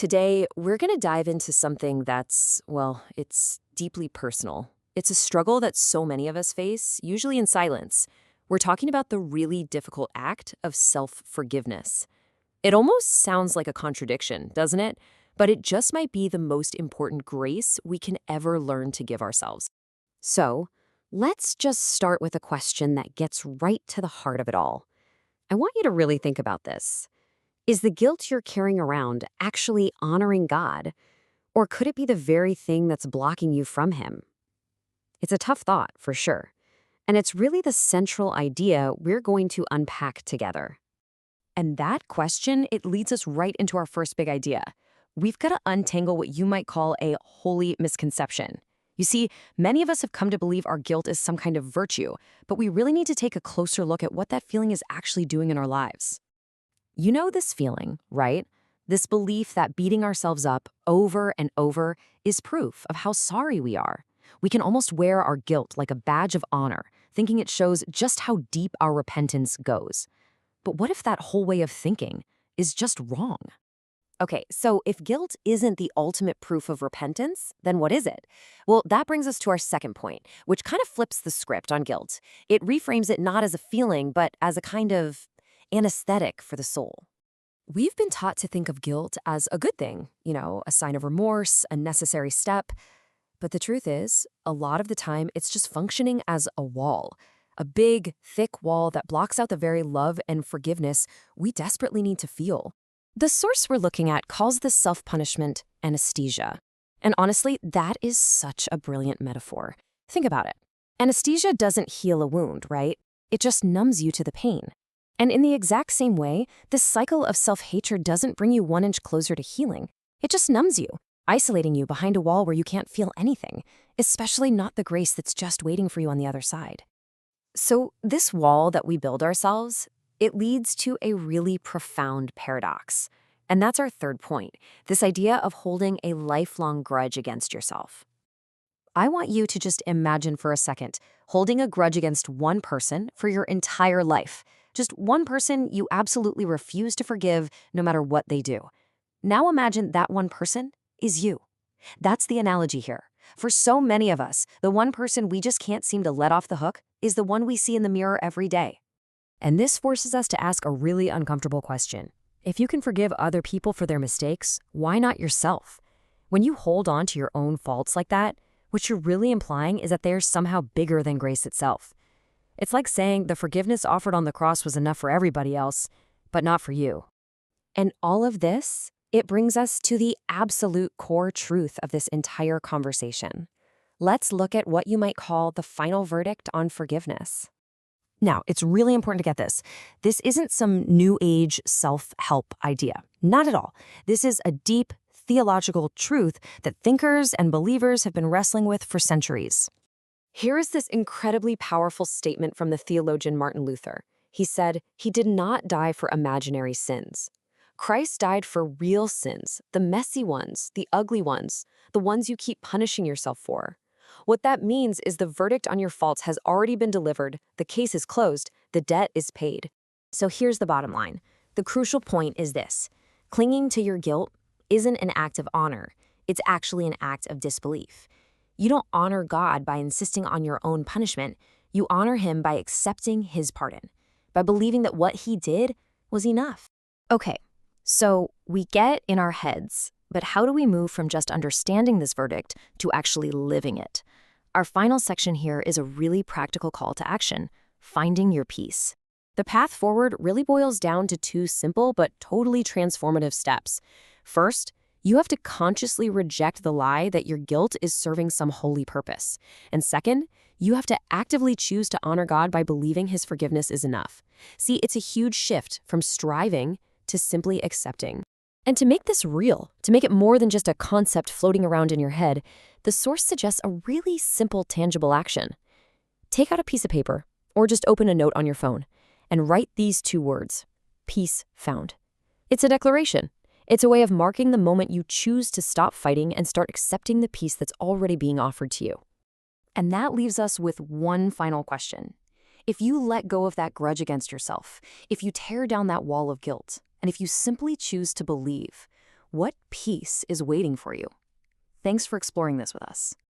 Today, we're going to dive into something that's, well, it's deeply personal. It's a struggle that so many of us face, usually in silence. We're talking about the really difficult act of self-forgiveness. It almost sounds like a contradiction, doesn't it? But it just might be the most important grace we can ever learn to give ourselves. So, let's just start with a question that gets right to the heart of it all. I want you to really think about this. Is the guilt you're carrying around actually honoring God? Or could it be the very thing that's blocking you from Him? It's a tough thought, for sure. And it's really the central idea we're going to unpack together. And that question, it leads us right into our first big idea. We've got to untangle what you might call a holy misconception. You see, many of us have come to believe our guilt is some kind of virtue, but we really need to take a closer look at what that feeling is actually doing in our lives. You know this feeling, right? This belief that beating ourselves up over and over is proof of how sorry we are. We can almost wear our guilt like a badge of honor, thinking it shows just how deep our repentance goes. But what if that whole way of thinking is just wrong? Okay, so if guilt isn't the ultimate proof of repentance, then what is it? Well, that brings us to our second point, which kind of flips the script on guilt. It reframes it not as a feeling, but as a kind of anesthetic for the soul. We've been taught to think of guilt as a good thing, a sign of remorse, a necessary step. But the truth is, a lot of the time, it's just functioning as a wall, a big, thick wall that blocks out the very love and forgiveness we desperately need to feel. The source we're looking at calls this self-punishment anesthesia. And honestly, that is such a brilliant metaphor. Think about it. Anesthesia doesn't heal a wound, right? It just numbs you to the pain. And in the exact same way, this cycle of self-hatred doesn't bring you 1 inch closer to healing. It just numbs you, isolating you behind a wall where you can't feel anything, especially not the grace that's just waiting for you on the other side. So this wall that we build ourselves, it leads to a really profound paradox. And that's our third point, this idea of holding a lifelong grudge against yourself. I want you to just imagine for a second holding a grudge against one person for your entire life. Just one person you absolutely refuse to forgive no matter what they do. Now imagine that one person is you. That's the analogy here. For so many of us, the one person we just can't seem to let off the hook is the one we see in the mirror every day. And this forces us to ask a really uncomfortable question. If you can forgive other people for their mistakes, why not yourself? When you hold on to your own faults like that, what you're really implying is that they're somehow bigger than grace itself. It's like saying the forgiveness offered on the cross was enough for everybody else, but not for you. And all of this, it brings us to the absolute core truth of this entire conversation. Let's look at what you might call the final verdict on forgiveness. Now, it's really important to get this. This isn't some new age self-help idea. Not at all. This is a deep theological truth that thinkers and believers have been wrestling with for centuries. Here is this incredibly powerful statement from the theologian Martin Luther. He said, "He did not die for imaginary sins. Christ died for real sins, the messy ones, the ugly ones, the ones you keep punishing yourself for. What that means is the verdict on your faults has already been delivered, the case is closed, the debt is paid." So here's the bottom line. The crucial point is this. Clinging to your guilt isn't an act of honor. It's actually an act of disbelief. You don't honor God by insisting on your own punishment. You honor Him by accepting His pardon, by believing that what He did was enough. Okay, so we get in our heads, but how do we move from just understanding this verdict to actually living it? Our final section here is a really practical call to action, finding your peace. The path forward really boils down to 2 simple but totally transformative steps. First, you have to consciously reject the lie that your guilt is serving some holy purpose. And second, you have to actively choose to honor God by believing His forgiveness is enough. See, it's a huge shift from striving to simply accepting. And to make this real, to make it more than just a concept floating around in your head, the source suggests a really simple, tangible action. Take out a piece of paper, or just open a note on your phone, and write these 2 words, peace found. It's a declaration. It's a way of marking the moment you choose to stop fighting and start accepting the peace that's already being offered to you. And that leaves us with one final question. If you let go of that grudge against yourself, if you tear down that wall of guilt, and if you simply choose to believe, What peace is waiting for you? Thanks for exploring this with us.